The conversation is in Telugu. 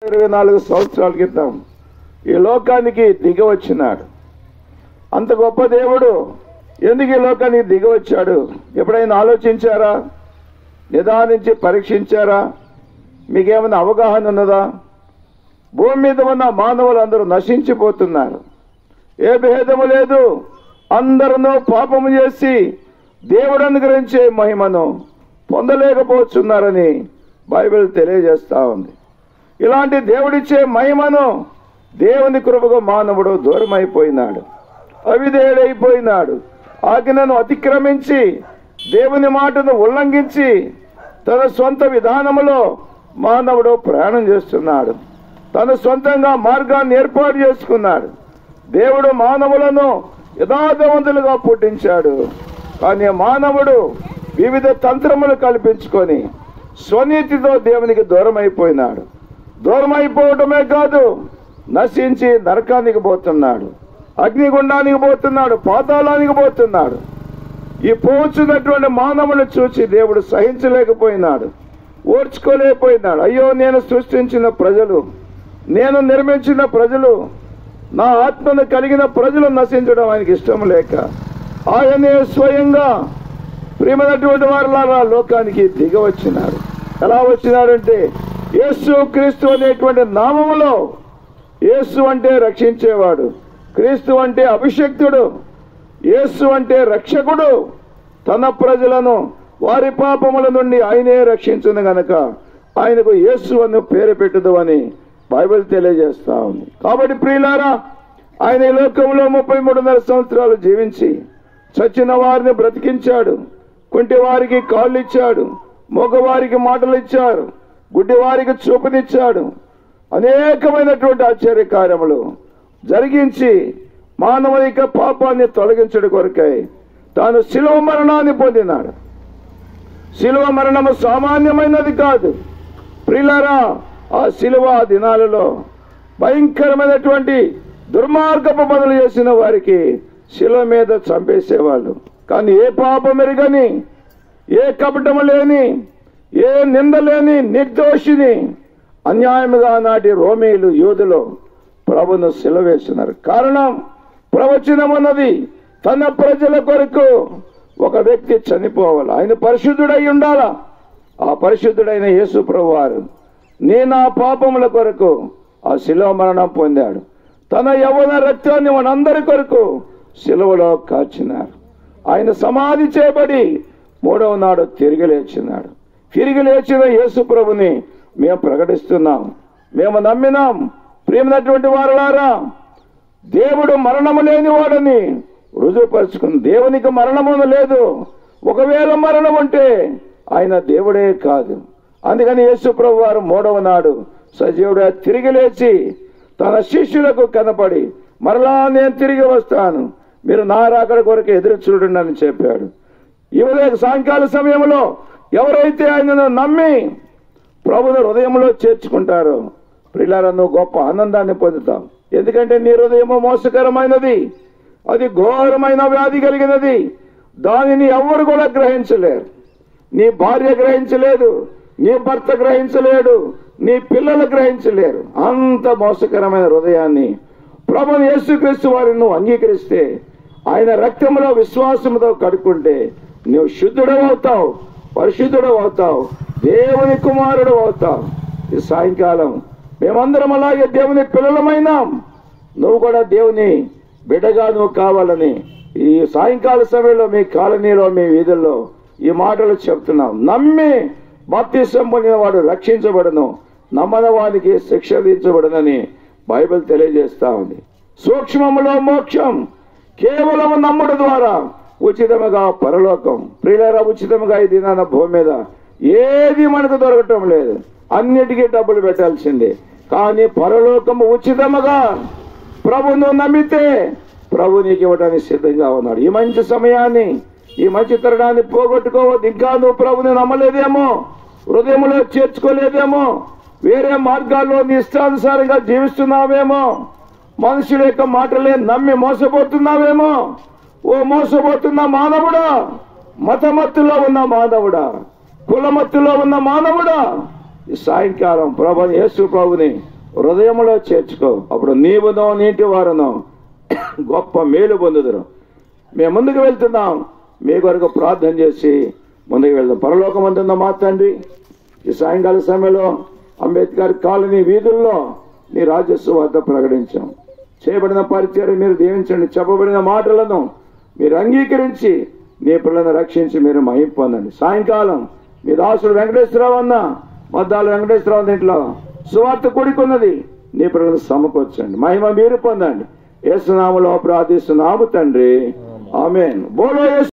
24 సంవత్సరాల క్రితం ఈ లోకానికి దిగి వచ్చినాడు. అంత గొప్ప దేవుడు ఎందుకు ఈ లోకానికి దిగి వచ్చాడు? ఎప్పుడైనా ఆలోచించారా? నిదానించి పరీక్షించారా? మీకేమైనా అవగాహన ఉన్నదా? భూమి మీద ఉన్న మానవులందరూ నశించిపోతున్నారు. ఏ భేదము లేదు. అందరూ పాపము చేసి దేవుడు అనుగ్రహించే మహిమను పొందలేకపోతున్నారని బైబిల్ తెలియజేస్తా ఉంది. ఇలాంటి దేవుడిచ్చే మహిమను దేవుని కృపకు మానవుడు దూరం అయిపోయినాడు, అవిధేయుడైపోయినాడు. ఆజ్ఞను అతిక్రమించి దేవుని మాటను ఉల్లంఘించి తన సొంత విధానములో మానవుడు ప్రయాణం చేస్తున్నాడు. తన సొంతంగా మార్గాన్ని ఏర్పాటు చేసుకున్నాడు. దేవుడు మానవులను యథార్థవంతులుగా పుట్టించాడు. కానీ మానవుడు వివిధ తంత్రములు కల్పించుకొని స్వనీతితో దేవునికి దూరం అయిపోయినాడు. దూరం అయిపోవటమే కాదు, నశించి నరకానికి పోతున్నాడు, అగ్నిగుండానికి పోతున్నాడు, పాతాళానికి పోతున్నాడు. ఈ పోచున్నటువంటి మానవుని చూసి దేవుడు సహించలేకపోయినాడు, ఓర్చుకోలేకపోయినాడు. అయ్యో, నేను సృష్టించిన ప్రజలు, నేను నిర్మించిన ప్రజలు, నా ఆత్మను కలిగిన ప్రజలు నశించడం ఆయనకి ఇష్టం లేక ఆయనే స్వయంగా ప్రియమైనటువంటి వారులారా లోకానికి దిగి వచ్చినాడు. ఎలా వచ్చినాడంటే యేసు క్రీస్తు అనేటువంటి నామములో. యేసు అంటే రక్షించేవాడు, క్రీస్తు అంటే అభిషక్తుడు, యేసు అంటే రక్షకుడు. తన ప్రజలను వారి పాపముల నుండి ఆయనే రక్షించును గనక ఆయనకు యేసు అని పేరు పెట్టుదు అని బైబిల్ తెలియజేస్తా ఉంది. కాబట్టి ప్రియులారా, ఆయన ఈ లోకంలో 33.5 సంవత్సరాలు జీవించి చచ్చిన వారిని బ్రతికించాడు, కుంటి వారికి కాళ్ళు ఇచ్చాడు, మగవారికి మాటలు ఇచ్చాడు, గుడ్డి వారికి చూపునిచ్చాడు. అనేకమైనటువంటి ఆశ్చర్య కార్యములు జరిగించి మానవుని యొక్క పాపాన్ని తొలగించడం కొరకై తాను శిలువ మరణాన్ని పొందినాడు. శిలువ మరణము సామాన్యమైనది కాదు ప్రియులారా. ఆ శిలువ దినాలలో భయంకరమైనటువంటి దుర్మార్గపు పనులు చేసిన వారికి శిలువ మీద చంపేసేవాళ్ళు. కానీ ఏ పాపం ఎరుగని, ఏ కపటము లేని, ఏ నింద లేని నిర్దోషిని అన్యాయముగా నాటి రోమీయులు, యూదులు ప్రభును శిలువ వేస్తున్నారు. కారణం, ప్రవచనమన్నది తన ప్రజల కొరకు ఒక వ్యక్తి చనిపోవాలి, ఆయన పరిశుద్ధుడై ఉండాలా. ఆ పరిశుద్ధుడైన యేసు ప్రభువారు నా పాపముల కొరకు ఆ శిలువ మరణం పొందాడు. తన యవ్వన రక్తాన్ని మనందరి కొరకు శిలువలో కాచినారు. ఆయన సమాధి చేయబడి 3వ నాడు తిరిగి లేచినాడు. తిరిగి లేచిన యేసు ప్రభుని మేము ప్రకటిస్తున్నాం, మేము నమ్మినాం. ప్రియమైనటువంటి వారులారా, దేవుడు మరణము లేనివాడని రుజువుపరుచుకుని, దేవునికి మరణము లేదు. ఒకవేళ మరణం ఉంటే ఆయన దేవుడే కాదు. అందుకని యేసు ప్రభు వారు 3వ నాడు సజీవుడుగా తిరిగి లేచి తన శిష్యులకు కనపడి, మరలా నేను తిరిగి వస్తాను, మీరు నా రాకడ కొరకు ఎదురు చూడండి అని చెప్పాడు. ఈ ఉదయం సాయంకాల సమయంలో ఎవరైతే ఆయనను నమ్మి ప్రభుని హృదయంలో చేర్చుకుంటారో ప్రియులారా, నువ్వు గొప్ప ఆనందాన్ని పొందుతావు. ఎందుకంటే నీ హృదయము మోసకరమైనది, అది ఘోరమైన వ్యాధి కలిగినది. దానిని ఎవరు కూడా గ్రహించలేరు. నీ భార్య గ్రహించలేదు, నీ భర్త గ్రహించలేడు, నీ పిల్లలు గ్రహించలేరు. అంత మోసకరమైన హృదయాన్ని ప్రభువు యేసుక్రీస్తు వారిని నువ్వు అంగీకరిస్తే, ఆయన రక్తంలో విశ్వాసంతో కడుక్కుంటే నువ్వు శుద్ధుడు అవుతావు, పరిశుద్ధుడు అవుతావు, దేవుని కుమారుడు అవుతావు. ఈ సాయంకాలం మేమందరం అలాగే దేవుని పిల్లలమైనాం. నువ్వు కూడా దేవుని బిడ్డగా నువ్వు కావాలని ఈ సాయంకాల సమయంలో మీ కాలనీలో, మీ వీధుల్లో ఈ మాటలు చెప్తున్నాం. నమ్మి బాప్తిసం పొందిన వాడు రక్షించబడను, నమ్మని వానికి శిక్ష విధించబడనని బైబిల్ తెలియజేస్తా ఉంది. సూక్ష్మములో మోక్షం కేవలం నమ్ముడు ద్వారా, ఉచితముగా పరలోకం. ప్రియులారా, ఉచితముగా ఈ దినాన భూమి మీద ఏది మనకు దొరకటం లేదు, అన్నిటికీ డబ్బులు పెట్టాల్సిందే. కానీ పరలోకము ఉచితముగా ప్రభును నమ్మితే ప్రభు నీకు ఇవ్వడానికి సిద్ధంగా ఉన్నాడు. ఈ మంచి సమయాన్ని, ఈ మంచి తరుణాన్ని పోగొట్టుకోవద్దు. ఇంకా నువ్వు ప్రభుని నమ్మలేదేమో, హృదయంలో చేర్చుకోలేదేమో, వేరే మార్గాల్లో నీ ఇష్టానుసారంగా జీవిస్తున్నావేమో, మనుషుల యొక్క మాటలే నమ్మి మోసపోతున్నావేమో. ఓ మోసపోతున్న మానవుడా, మతమత్తులో ఉన్న మానవుడా, కులమత్తులో ఉన్న మానవుడా, ఈ సాయంకాలం ప్రభు యేసు ప్రభుని హృదయంలో చేర్చుకో. అప్పుడు నీవునో నీటి వారునో గొప్ప మేలు పొందుదురు. మేము ముందుకు వెళ్తున్నాం, మీ కొరకు ప్రార్థన చేసి ముందుకు వెళ్దాం. పరలోకమందున్న మా తండ్రి, ఈ సాయంకాల సమయంలో అంబేద్కర్ కాలనీ వీధుల్లో నీ రాజ్య సువార్త ప్రకటించాం. చేయబడిన పరిచయం మీరు దీవించండి. చెప్పబడిన మాటలను మీరు అంగీకరించి నీ పిల్లలను రక్షించి మీరు మహిమ పొందండి. సాయంకాలం మీ దాసుడు వెంకటేశ్వరరావు అన్న మద్దాలు వెంకటేశ్వరరావు ఇంట్లో సువార్త కూడుకున్నది. నీ పిల్లలను సమకూర్చండి, మహిమ మీరు పొందండి. యేసు నామములో ప్రార్థిస్తున్నాము తండ్రి, ఆమేన్. బోలో యేసు.